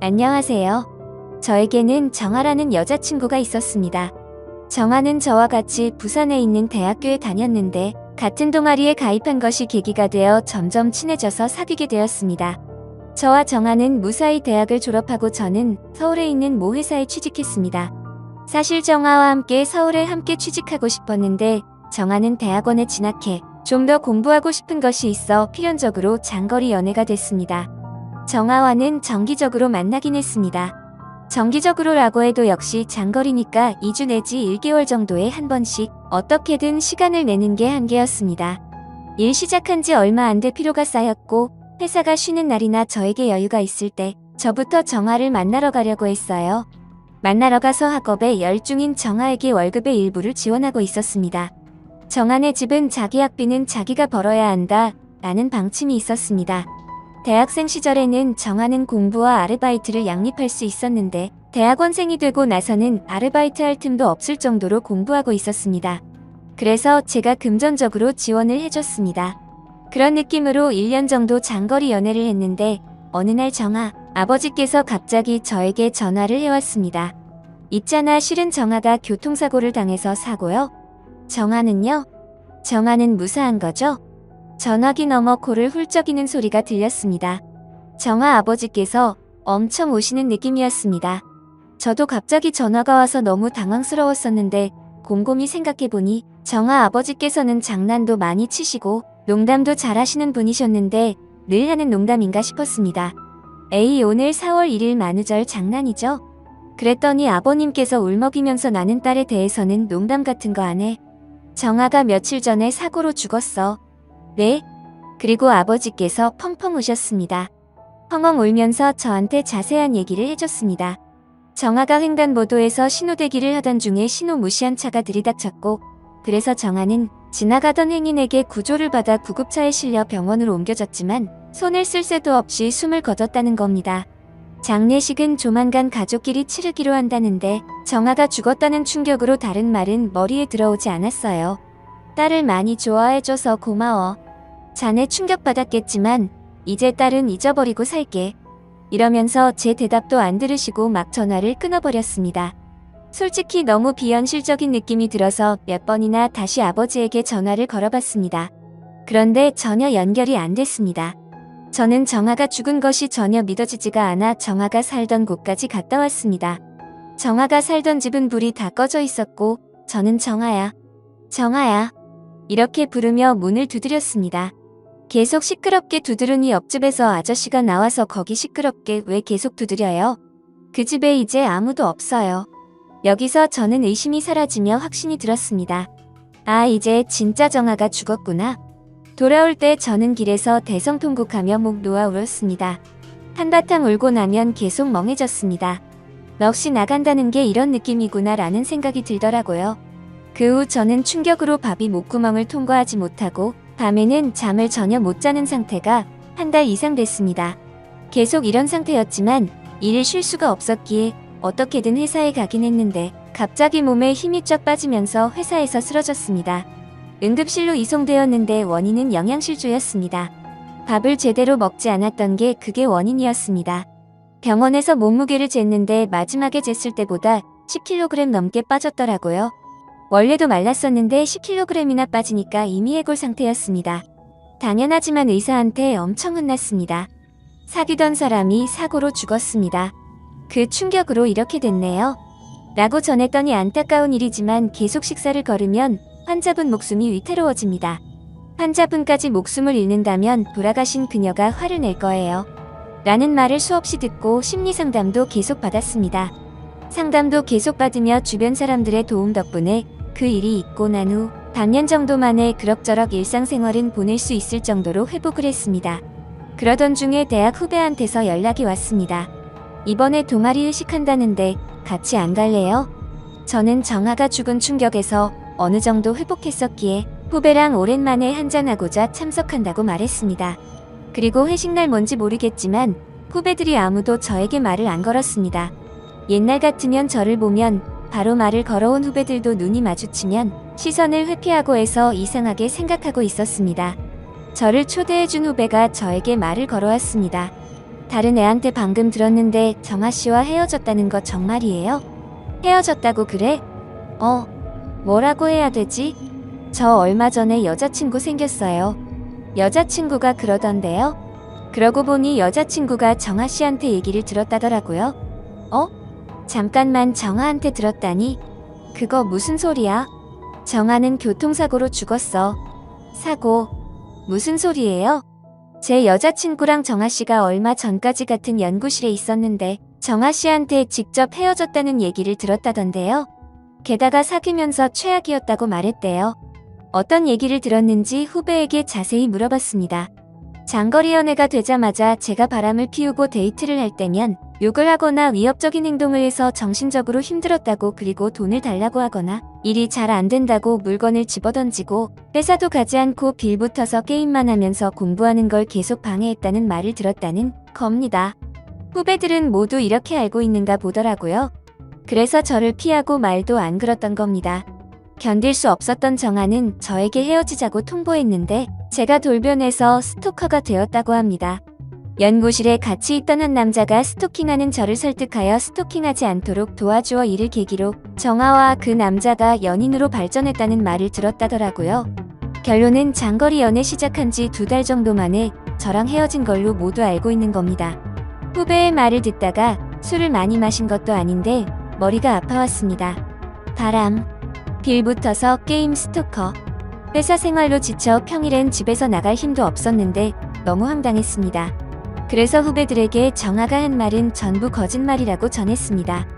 안녕하세요. 저에게는 정아라는 여자친구가 있었습니다. 정아는 저와 같이 부산에 있는 대학교에 다녔는데 같은 동아리에 가입한 것이 계기가 되어 점점 친해져서 사귀게 되었습니다. 저와 정아는 무사히 대학을 졸업하고 저는 서울에 있는 모 회사에 취직했습니다. 사실 정아와 함께 서울에 함께 취직하고 싶었는데 정아는 대학원에 진학해 좀 더 공부하고 싶은 것이 있어 필연적으로 장거리 연애가 됐습니다. 정아와는 정기적으로 만나긴 했습니다. 정기적으로라고 해도 역시 장거리니까 2주 내지 1개월 정도에 한 번씩 어떻게든 시간을 내는 게 한계였습니다. 일 시작한 지 얼마 안 돼 피로가 쌓였고 회사가 쉬는 날이나 저에게 여유가 있을 때 저부터 정아를 만나러 가려고 했어요. 만나러 가서 학업에 열중인 정아에게 월급의 일부를 지원하고 있었습니다. 정아네 집은 자기 학비는 자기가 벌어야 한다 라는 방침이 있었습니다. 대학생 시절에는 정아는 공부와 아르바이트를 양립할 수 있었는데 대학원생이 되고 나서는 아르바이트 할 틈도 없을 정도로 공부하고 있었습니다. 그래서 제가 금전적으로 지원을 해줬습니다. 그런 느낌으로 1년 정도 장거리 연애를 했는데 어느 날 정아 아버지께서 갑자기 저에게 전화를 해왔습니다. 있잖아, 실은 정아가 교통사고를 당해서 사고요. 정아는요? 정아는 무사한 거죠? 전화기 너머 코를 훌쩍이는 소리가 들렸습니다. 정아 아버지께서 엄청 우시는 느낌이었습니다. 저도 갑자기 전화가 와서 너무 당황스러웠었는데 곰곰이 생각해보니 정아 아버지께서는 장난도 많이 치시고 농담도 잘하시는 분이셨는데 늘 하는 농담인가 싶었습니다. 에이, 오늘 4월 1일 만우절 장난이죠? 그랬더니 아버님께서 울먹이면서 나는 딸에 대해서는 농담 같은 거 안 해. 정아가 며칠 전에 사고로 죽었어. 네? 그리고 아버지께서 펑펑 우셨습니다. 펑펑 울면서 저한테 자세한 얘기를 해줬습니다. 정아가 횡단보도에서 신호대기를 하던 중에 신호 무시한 차가 들이닥쳤고 그래서 정아는 지나가던 행인에게 구조를 받아 구급차에 실려 병원으로 옮겨졌지만 손을 쓸 새도 없이 숨을 거뒀다는 겁니다. 장례식은 조만간 가족끼리 치르기로 한다는데 정아가 죽었다는 충격으로 다른 말은 머리에 들어오지 않았어요. 딸을 많이 좋아해줘서 고마워. 자네 충격받았겠지만 이제 딸은 잊어버리고 살게. 이러면서 제 대답도 안 들으시고 막 전화를 끊어버렸습니다. 솔직히 너무 비현실적인 느낌이 들어서 몇 번이나 다시 아버지에게 전화를 걸어봤습니다. 그런데 전혀 연결이 안 됐습니다. 저는 정아가 죽은 것이 전혀 믿어지지가 않아 정아가 살던 곳까지 갔다 왔습니다. 정아가 살던 집은 불이 다 꺼져 있었고 저는 정아야, 정아야 이렇게 부르며 문을 두드렸습니다. 계속 시끄럽게 두드르니 옆집에서 아저씨가 나와서 거기 시끄럽게 왜 계속 두드려요? 그 집에 이제 아무도 없어요. 여기서 저는 의심이 사라지며 확신이 들었습니다. 아, 이제 진짜 정아가 죽었구나. 돌아올 때 저는 길에서 대성통곡하며 목 놓아 울었습니다. 한바탕 울고 나면 계속 멍해졌습니다. 넋이 나간다는 게 이런 느낌이구나 라는 생각이 들더라고요. 그 후 저는 충격으로 밥이 목구멍을 통과하지 못하고 밤에는 잠을 전혀 못 자는 상태가 한 달 이상 됐습니다. 계속 이런 상태였지만 일을 쉴 수가 없었기에 어떻게든 회사에 가긴 했는데 갑자기 몸에 힘이 쫙 빠지면서 회사에서 쓰러졌습니다. 응급실로 이송되었는데 원인은 영양실조였습니다. 밥을 제대로 먹지 않았던 게 그게 원인이었습니다. 병원에서 몸무게를 쟀는데 마지막에 쟀을 때보다 10kg 넘게 빠졌더라고요. 원래도 말랐었는데 10kg이나 빠지니까 이미 해골 상태였습니다. 당연하지만 의사한테 엄청 혼났습니다. 사귀던 사람이 사고로 죽었습니다. 그 충격으로 이렇게 됐네요. 라고 전했더니 안타까운 일이지만 계속 식사를 거르면 환자분 목숨이 위태로워집니다. 환자분까지 목숨을 잃는다면 돌아가신 그녀가 화를 낼 거예요. 라는 말을 수없이 듣고 심리상담도 계속 받았습니다. 상담도 계속 받으며 주변 사람들의 도움 덕분에 그 일이 있고 난 후 반년 정도 만에 그럭저럭 일상생활은 보낼 수 있을 정도로 회복을 했습니다. 그러던 중에 대학 후배한테서 연락이 왔습니다. 이번에 동아리 회식한다는데 같이 안 갈래요? 저는 정아가 죽은 충격에서 어느 정도 회복했었기에 후배랑 오랜만에 한잔하고자 참석한다고 말했습니다. 그리고 회식날 뭔지 모르겠지만 후배들이 아무도 저에게 말을 안 걸었습니다. 옛날 같으면 저를 보면 바로 말을 걸어온 후배들도 눈이 마주치면 시선을 회피하고 해서 이상하게 생각하고 있었습니다. 저를 초대해준 후배가 저에게 말을 걸어왔습니다. 다른 애한테 방금 들었는데 정아씨와 헤어졌다는 거 정말이에요? 헤어졌다고 그래? 뭐라고 해야 되지? 저 얼마 전에 여자친구 생겼어요. 여자친구가 그러던데요? 그러고 보니 여자친구가 정아씨한테 얘기를 들었다더라고요. 잠깐만, 정아한테 들었다니? 그거 무슨 소리야? 정아는 교통사고로 죽었어. 사고? 무슨 소리예요? 제 여자친구랑 정아씨가 얼마 전까지 같은 연구실에 있었는데 정아씨한테 직접 헤어졌다는 얘기를 들었다던데요. 게다가 사귀면서 최악이었다고 말했대요. 어떤 얘기를 들었는지 후배에게 자세히 물어봤습니다. 장거리 연애가 되자마자 제가 바람을 피우고 데이트를 할 때면 욕을 하거나 위협적인 행동을 해서 정신적으로 힘들었다고, 그리고 돈을 달라고 하거나 일이 잘 안 된다고 물건을 집어던지고 회사도 가지 않고 빌 붙어서 게임만 하면서 공부하는 걸 계속 방해했다는 말을 들었다는 겁니다. 후배들은 모두 이렇게 알고 있는가 보더라고요. 그래서 저를 피하고 말도 안 걸었던 겁니다. 견딜 수 없었던 정아는 저에게 헤어지자고 통보했는데 제가 돌변해서 스토커가 되었다고 합니다. 연구실에 같이 있던 한 남자가 스토킹하는 저를 설득하여 스토킹하지 않도록 도와주어 이를 계기로 정아와 그 남자가 연인으로 발전했다는 말을 들었다더라고요. 결론은 장거리 연애 시작한 지 2달 정도 만에 저랑 헤어진 걸로 모두 알고 있는 겁니다. 후배의 말을 듣다가 술을 많이 마신 것도 아닌데 머리가 아파왔습니다. 바람, 빌 붙어서 게임, 스토커. 회사 생활로 지쳐 평일엔 집에서 나갈 힘도 없었는데 너무 황당했습니다. 그래서 후배들에게 정아가 한 말은 전부 거짓말이라고 전했습니다.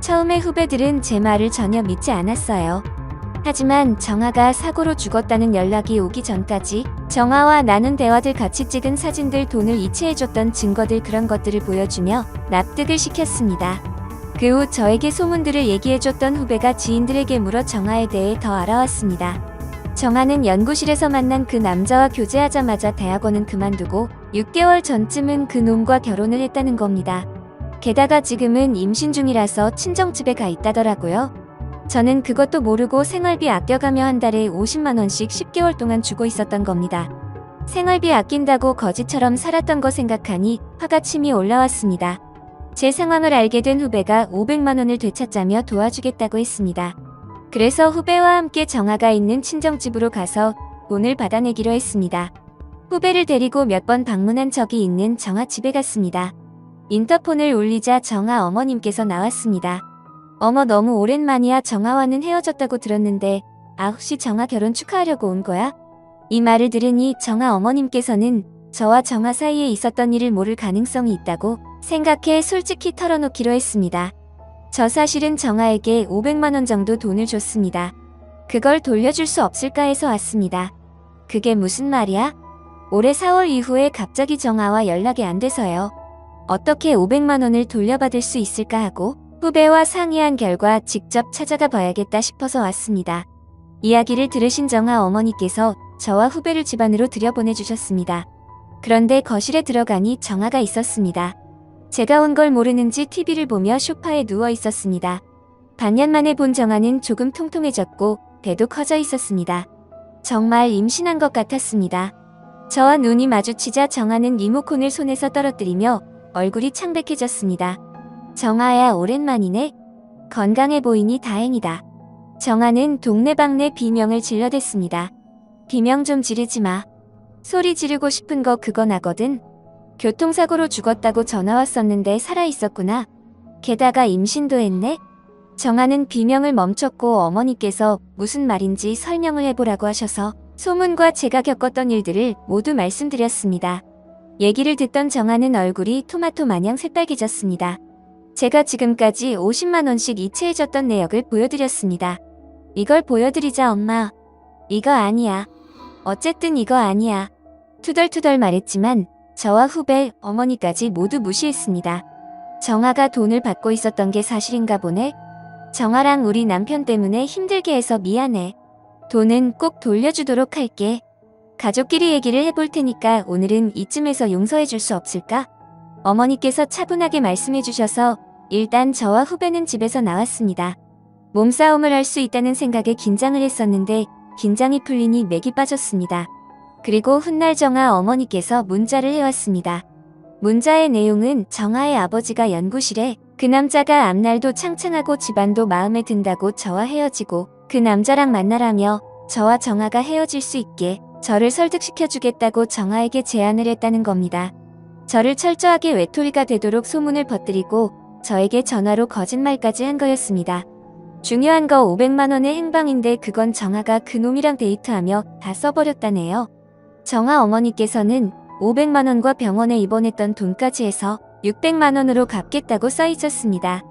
처음에 후배들은 제 말을 전혀 믿지 않았어요. 하지만 정아가 사고로 죽었다는 연락이 오기 전까지 정아와 나눈 대화들, 같이 찍은 사진들, 돈을 이체해줬던 증거들, 그런 것들을 보여주며 납득을 시켰습니다. 그 후 저에게 소문들을 얘기해줬던 후배가 지인들에게 물어 정아에 대해 더 알아왔습니다. 정아는 연구실에서 만난 그 남자와 교제하자마자 대학원은 그만두고 6개월 전쯤은 그 놈과 결혼을 했다는 겁니다. 게다가 지금은 임신 중이라서 친정집에 가 있다더라고요. 저는 그것도 모르고 생활비 아껴가며 한 달에 50만 원씩 10개월 동안 주고 있었던 겁니다. 생활비 아낀다고 거지처럼 살았던 거 생각하니 화가 침이 올라왔습니다. 제 상황을 알게 된 후배가 500만 원을 되찾자며 도와주겠다고 했습니다. 그래서 후배와 함께 정아가 있는 친정집으로 가서 돈을 받아내기로 했습니다. 후배를 데리고 몇 번 방문한 적이 있는 정아 집에 갔습니다. 인터폰을 울리자 정아 어머님께서 나왔습니다. 어머, 너무 오랜만이야. 정아와는 헤어졌다고 들었는데 혹시 정아 결혼 축하하려고 온 거야? 이 말을 들으니 정아 어머님께서는 저와 정아 사이에 있었던 일을 모를 가능성이 있다고 생각해 솔직히 털어놓기로 했습니다. 저 사실은 정아에게 500만 원 정도 돈을 줬습니다. 그걸 돌려줄 수 없을까 해서 왔습니다. 그게 무슨 말이야? 올해 4월 이후에 갑자기 정아와 연락이 안 돼서요. 어떻게 500만 원을 돌려받을 수 있을까 하고 후배와 상의한 결과 직접 찾아가 봐야겠다 싶어서 왔습니다. 이야기를 들으신 정아 어머니께서 저와 후배를 집 안으로 들여보내주셨습니다. 그런데 거실에 들어가니 정아가 있었습니다. 제가 온 걸 모르는지 TV를 보며 소파에 누워 있었습니다. 반년 만에 본 정아는 조금 통통해졌고 배도 커져 있었습니다. 정말 임신한 것 같았습니다. 저와 눈이 마주치자 정아는 리모컨을 손에서 떨어뜨리며 얼굴이 창백해졌습니다. 정아야, 오랜만이네. 건강해 보이니 다행이다. 정아는 동네방네 비명을 질러댔습니다. 비명 좀 지르지 마. 소리 지르고 싶은 거 그거 나거든. 교통사고로 죽었다고 전화 왔었는데 살아있었구나. 게다가 임신도 했네. 정아는 비명을 멈췄고 어머니께서 무슨 말인지 설명을 해보라고 하셔서 소문과 제가 겪었던 일들을 모두 말씀드렸습니다. 얘기를 듣던 정아는 얼굴이 토마토 마냥 새빨개졌습니다. 제가 지금까지 50만 원씩 이체해줬던 내역을 보여드렸습니다. 이걸 보여드리자, 엄마. 이거 아니야. 어쨌든 이거 아니야. 투덜투덜 말했지만 저와 후배, 어머니까지 모두 무시했습니다. 정아가 돈을 받고 있었던 게 사실인가 보네. 정아랑 우리 남편 때문에 힘들게 해서 미안해. 돈은 꼭 돌려주도록 할게. 가족끼리 얘기를 해볼 테니까 오늘은 이쯤에서 용서해 줄 수 없을까? 어머니께서 차분하게 말씀해 주셔서 일단 저와 후배는 집에서 나왔습니다. 몸싸움을 할 수 있다는 생각에 긴장을 했었는데 긴장이 풀리니 맥이 빠졌습니다. 그리고 훗날 정아 어머니께서 문자를 해왔습니다. 문자의 내용은 정아의 아버지가 연구실에 그 남자가 앞날도 창창하고 집안도 마음에 든다고 저와 헤어지고 그 남자랑 만나라며 저와 정아가 헤어질 수 있게 저를 설득시켜주겠다고 정아에게 제안을 했다는 겁니다. 저를 철저하게 외톨이가 되도록 소문을 퍼뜨리고 저에게 전화로 거짓말까지 한 거였습니다. 중요한 거 500만 원의 행방인데 그건 정아가 그놈이랑 데이트하며 다 써버렸다네요. 정아 어머니께서는 500만 원과 병원에 입원했던 돈까지 해서 600만 원으로 갚겠다고 써있었습니다.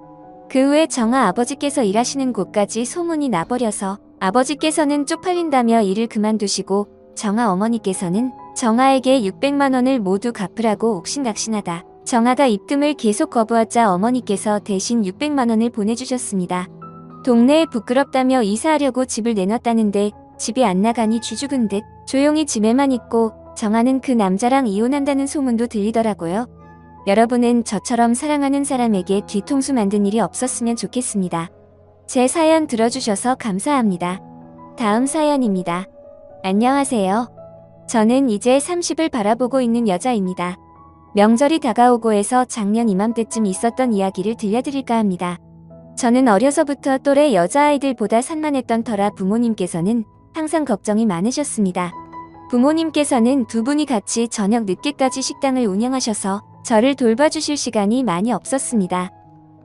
그 후에 정아 아버지께서 일하시는 곳까지 소문이 나버려서 아버지께서는 쪽팔린다며 일을 그만두시고 정아 어머니께서는 정아에게 600만 원을 모두 갚으라고 옥신각신하다 정아가 입금을 계속 거부하자 어머니께서 대신 600만 원을 보내주셨습니다. 동네에 부끄럽다며 이사하려고 집을 내놨다는데 집이 안 나가니 쥐죽은 듯 조용히 집에만 있고 정아는 그 남자랑 이혼한다는 소문도 들리더라고요. 여러분은 저처럼 사랑하는 사람에게 뒤통수 만든 일이 없었으면 좋겠습니다. 제 사연 들어주셔서 감사합니다. 다음 사연입니다. 안녕하세요. 저는 이제 30을 바라보고 있는 여자입니다. 명절이 다가오고 해서 작년 이맘때쯤 있었던 이야기를 들려드릴까 합니다. 저는 어려서부터 또래 여자아이들보다 산만했던 터라 부모님께서는 항상 걱정이 많으셨습니다. 부모님께서는 두 분이 같이 저녁 늦게까지 식당을 운영하셔서 저를 돌봐주실 시간이 많이 없었습니다.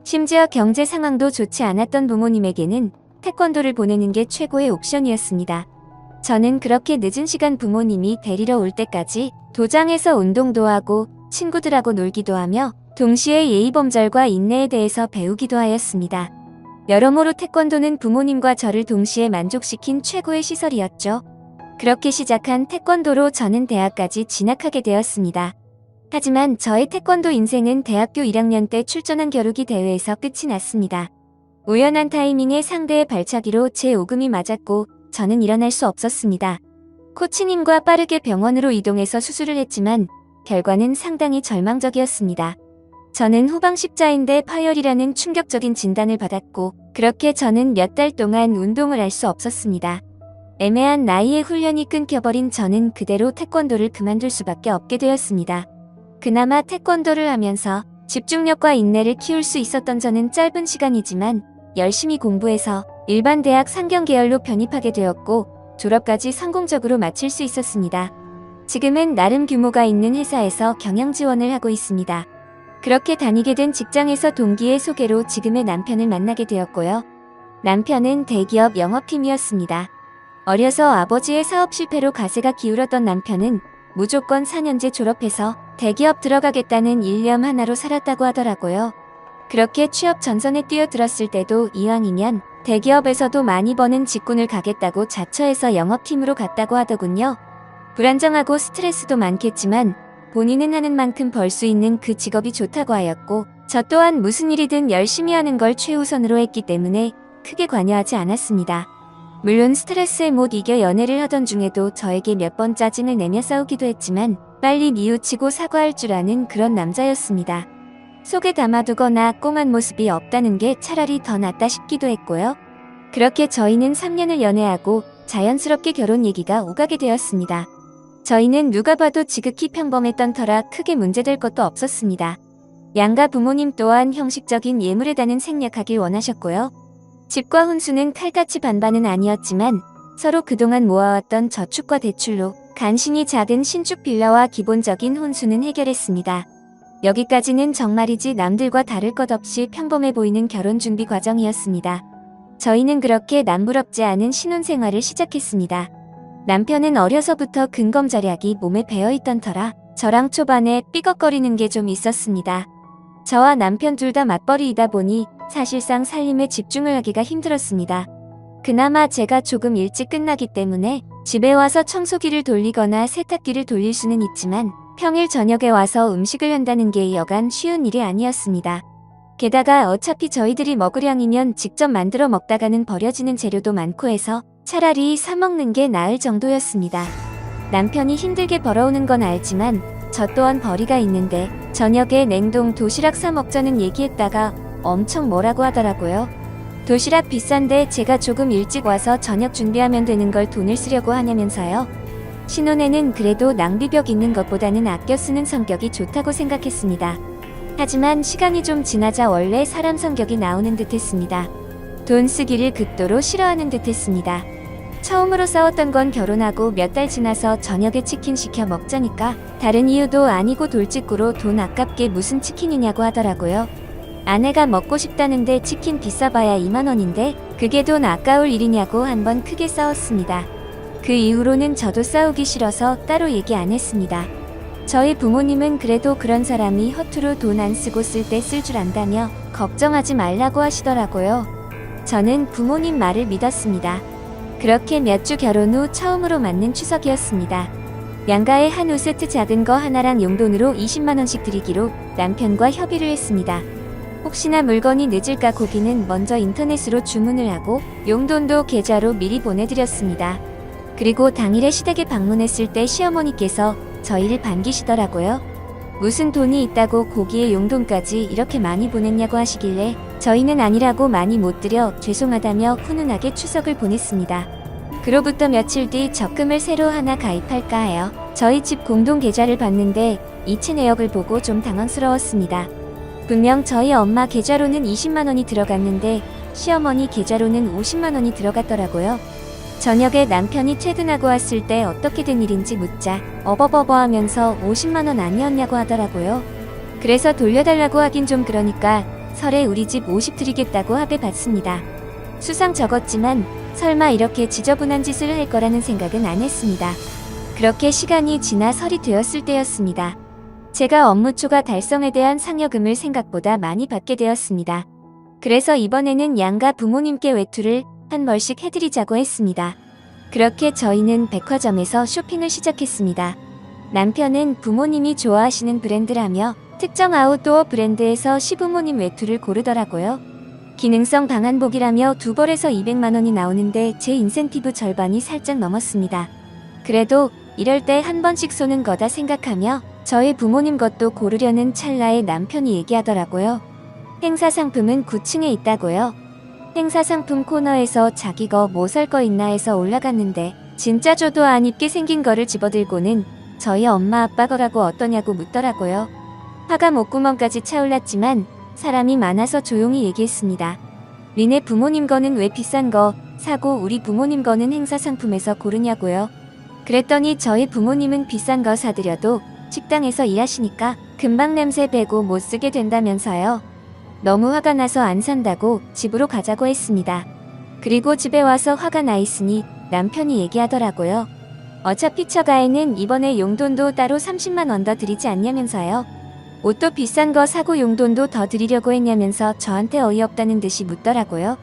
심지어 경제 상황도 좋지 않았던 부모님에게는 태권도를 보내는 게 최고의 옵션이었습니다. 저는 그렇게 늦은 시간 부모님이 데리러 올 때까지 도장에서 운동도 하고 친구들하고 놀기도 하며 동시에 예의범절과 인내에 대해서 배우기도 하였습니다. 여러모로 태권도는 부모님과 저를 동시에 만족시킨 최고의 시설이었죠. 그렇게 시작한 태권도로 저는 대학까지 진학하게 되었습니다. 하지만 저의 태권도 인생은 대학교 1학년 때 출전한 겨루기 대회에서 끝이 났습니다. 우연한 타이밍에 상대의 발차기로 제 오금이 맞았고 저는 일어날 수 없었습니다. 코치님과 빠르게 병원으로 이동해서 수술을 했지만 결과는 상당히 절망적이었습니다. 저는 후방 십자인대 파열이라는 충격적인 진단을 받았고 그렇게 저는 몇 달 동안 운동을 할 수 없었습니다. 애매한 나이에 훈련이 끊겨버린 저는 그대로 태권도를 그만둘 수밖에 없게 되었습니다. 그나마 태권도를 하면서 집중력과 인내를 키울 수 있었던 저는 짧은 시간이지만 열심히 공부해서 일반 대학 상경계열로 편입하게 되었고 졸업까지 성공적으로 마칠 수 있었습니다. 지금은 나름 규모가 있는 회사에서 경영 지원을 하고 있습니다. 그렇게 다니게 된 직장에서 동기의 소개로 지금의 남편을 만나게 되었고요. 남편은 대기업 영업팀이었습니다. 어려서 아버지의 사업 실패로 가세가 기울었던 남편은 무조건 4년제 졸업해서 대기업 들어가겠다는 일념 하나로 살았다고 하더라고요. 그렇게 취업 전선에 뛰어들었을 때도 이왕이면 대기업에서도 많이 버는 직군을 가겠다고 자처해서 영업팀으로 갔다고 하더군요. 불안정하고 스트레스도 많겠지만 본인은 하는 만큼 벌 수 있는 그 직업이 좋다고 하였고 저 또한 무슨 일이든 열심히 하는 걸 최우선으로 했기 때문에 크게 관여하지 않았습니다. 물론 스트레스에 못 이겨 연애를 하던 중에도 저에게 몇 번 짜증을 내며 싸우기도 했지만 빨리 뉘우치고 사과할 줄 아는 그런 남자였습니다. 속에 담아두거나 꽁한 모습이 없다는 게 차라리 더 낫다 싶기도 했고요. 그렇게 저희는 3년을 연애하고 자연스럽게 결혼 얘기가 오가게 되었습니다. 저희는 누가 봐도 지극히 평범했던 터라 크게 문제될 것도 없었습니다. 양가 부모님 또한 형식적인 예물에다는 생략하길 원하셨고요. 집과 혼수는 칼같이 반반은 아니었지만 서로 그동안 모아왔던 저축과 대출로 간신히 작은 신축 빌라와 기본적인 혼수는 해결했습니다. 여기까지는 정말이지 남들과 다를 것 없이 평범해 보이는 결혼 준비 과정이었습니다. 저희는 그렇게 남부럽지 않은 신혼생활을 시작했습니다. 남편은 어려서부터 근검절약이 몸에 배어있던 터라 저랑 초반에 삐걱거리는 게 좀 있었습니다. 저와 남편 둘 다 맞벌이이다 보니 사실상 살림에 집중을 하기가 힘들었습니다. 그나마 제가 조금 일찍 끝나기 때문에 집에 와서 청소기를 돌리거나 세탁기를 돌릴 수는 있지만 평일 저녁에 와서 음식을 한다는 게 여간 쉬운 일이 아니었습니다. 게다가 어차피 저희들이 먹으량이면 직접 만들어 먹다가는 버려지는 재료도 많고 해서 차라리 사 먹는 게 나을 정도였습니다. 남편이 힘들게 벌어오는 건 알지만 저 또한 벌이가 있는데 저녁에 냉동 도시락 사 먹자는 얘기했다가 엄청 뭐라고 하더라고요. 도시락 비싼데 제가 조금 일찍 와서 저녁 준비하면 되는 걸 돈을 쓰려고 하냐면서요. 신혼에는 그래도 낭비벽 있는 것보다는 아껴 쓰는 성격이 좋다고 생각했습니다. 하지만 시간이 좀 지나자 원래 사람 성격이 나오는 듯 했습니다. 돈 쓰기를 극도로 싫어하는 듯 했습니다. 처음으로 싸웠던 건 결혼하고 몇 달 지나서 저녁에 치킨 시켜 먹자니까 다른 이유도 아니고 돌직구로 돈 아깝게 무슨 치킨이냐고 하더라고요. 아내가 먹고 싶다는데 치킨 비싸봐야 2만 원인데 그게 돈 아까울 일이냐고 한번 크게 싸웠습니다. 그 이후로는 저도 싸우기 싫어서 따로 얘기 안 했습니다. 저희 부모님은 그래도 그런 사람이 허투루 돈 안 쓰고 쓸 때 쓸 줄 안다며 걱정하지 말라고 하시더라고요. 저는 부모님 말을 믿었습니다. 그렇게 몇 주 결혼 후 처음으로 맞는 추석이었습니다. 양가에 한우 세트 작은 거 하나랑 용돈으로 20만 원씩 드리기로 남편과 협의를 했습니다. 혹시나 물건이 늦을까 고기는 먼저 인터넷으로 주문을 하고 용돈도 계좌로 미리 보내드렸습니다. 그리고 당일에 시댁에 방문했을 때 시어머니께서 저희를 반기시더라고요. 무슨 돈이 있다고 고기에 용돈까지 이렇게 많이 보냈냐고 하시길래 저희는 아니라고 많이 못 드려 죄송하다며 훈훈하게 추석을 보냈습니다. 그로부터 며칠 뒤 적금을 새로 하나 가입할까 하여 저희 집 공동 계좌를 봤는데 이체 내역을 보고 좀 당황스러웠습니다. 분명 저희 엄마 계좌로는 20만 원이 들어갔는데 시어머니 계좌로는 50만 원이 들어갔더라고요. 저녁에 남편이 퇴근하고 왔을 때 어떻게 된 일인지 묻자 어버버버 하면서 50만 원 아니었냐고 하더라고요. 그래서 돌려달라고 하긴 좀 그러니까 설에 우리 집 50 드리겠다고 합의 받습니다. 수상 적었지만 설마 이렇게 지저분한 짓을 할 거라는 생각은 안 했습니다. 그렇게 시간이 지나 설이 되었을 때였습니다. 제가 업무 초과 달성에 대한 상여금을 생각보다 많이 받게 되었습니다. 그래서 이번에는 양가 부모님께 외투를 한 벌씩 해드리자고 했습니다. 그렇게 저희는 백화점에서 쇼핑을 시작했습니다. 남편은 부모님이 좋아하시는 브랜드라며 특정 아웃도어 브랜드에서 시부모님 외투를 고르더라고요. 기능성 방한복이라며 두 벌에서 200만 원이 나오는데 제 인센티브 절반이 살짝 넘었습니다. 그래도 이럴 때 한 번씩 쏘는 거다 생각하며 저희 부모님 것도 고르려는 찰나에 남편이 얘기하더라고요. 행사 상품은 9층에 있다고요. 행사 상품 코너에서 자기 거 뭐 살 거 있나 해서 올라갔는데 진짜 저도 안 입게 생긴 거를 집어들고는 저희 엄마 아빠 거라고 어떠냐고 묻더라고요. 화가 목구멍까지 차올랐지만 사람이 많아서 조용히 얘기했습니다. 니네 부모님 거는 왜 비싼 거 사고 우리 부모님 거는 행사 상품에서 고르냐고요. 그랬더니 저희 부모님은 비싼 거 사드려도 식당에서 일하시니까 금방 냄새 배고 못 쓰게 된다면서요. 너무 화가 나서 안 산다고 집으로 가자고 했습니다. 그리고 집에 와서 화가 나 있으니 남편이 얘기하더라고요. 어차피 처가에는 이번에 용돈도 따로 30만 원 더 드리지 않냐면서요. 옷도 비싼 거 사고 용돈도 더 드리려고 했냐면서 저한테 어이없다는 듯이 묻더라고요.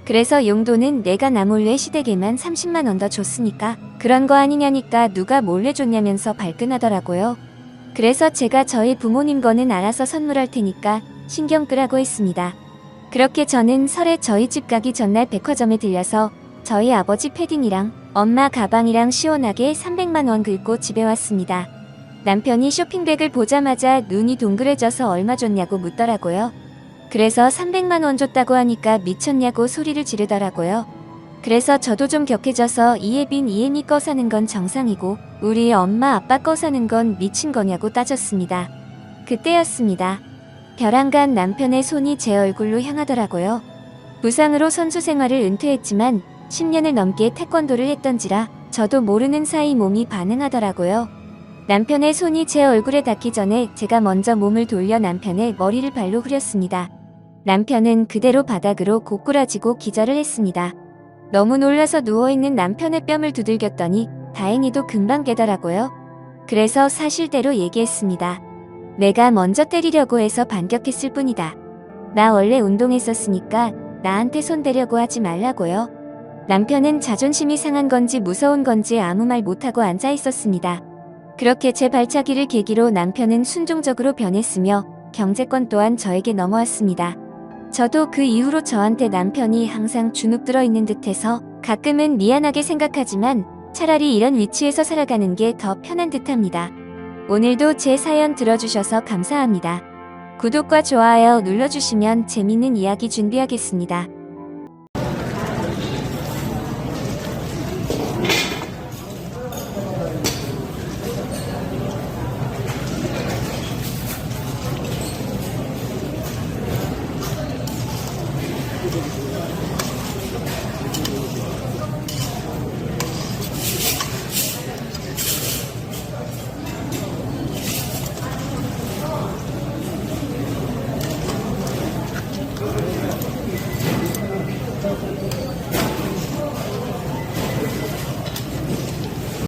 그래서 용돈은 내가 나 몰래 시댁에만 30만 원 더 줬으니까 그런 거 아니냐니까 누가 몰래 줬냐면서 발끈하더라고요. 그래서 제가 저희 부모님 거는 알아서 선물할 테니까 신경 끄라고 했습니다. 그렇게 저는 설에 저희 집 가기 전날 백화점에 들려서 저희 아버지 패딩이랑 엄마 가방이랑 시원하게 300만 원 긁고 집에 왔습니다. 남편이 쇼핑백을 보자마자 눈이 동그래져서 얼마 줬냐고 묻더라고요. 그래서 300만 원 줬다고 하니까 미쳤냐고 소리를 지르더라고요. 그래서 저도 좀 격해져서 이예빈 이예미 거 사는 건 정상이고 우리 엄마 아빠 거 사는 건 미친 거냐고 따졌습니다. 그때였습니다. 벼랑간 남편의 손이 제 얼굴로 향하더라고요. 부상으로 선수 생활을 은퇴했지만 10년을 넘게 태권도를 했던지라 저도 모르는 사이 몸이 반응하더라고요. 남편의 손이 제 얼굴에 닿기 전에 제가 먼저 몸을 돌려 남편의 머리를 발로 후렸습니다. 남편은 그대로 바닥으로 고꾸라지고 기절을 했습니다. 너무 놀라서 누워있는 남편의 뺨을 두들겼더니 다행히도 금방 깨더라고요. 그래서 사실대로 얘기했습니다. 내가 먼저 때리려고 해서 반격했을 뿐이다. 나 원래 운동했었으니까 나한테 손 대려고 하지 말라고요. 남편은 자존심이 상한 건지 무서운 건지 아무 말 못하고 앉아 있었습니다. 그렇게 제 발차기를 계기로 남편은 순종적으로 변했으며 경제권 또한 저에게 넘어왔습니다. 저도 그 이후로 저한테 남편이 항상 주눅 들어 있는 듯해서 가끔은 미안하게 생각하지만 차라리 이런 위치에서 살아가는 게 더 편한 듯합니다. 오늘도 제 사연 들어주셔서 감사합니다. 구독과 좋아요 눌러주시면 재밌는 이야기 준비하겠습니다.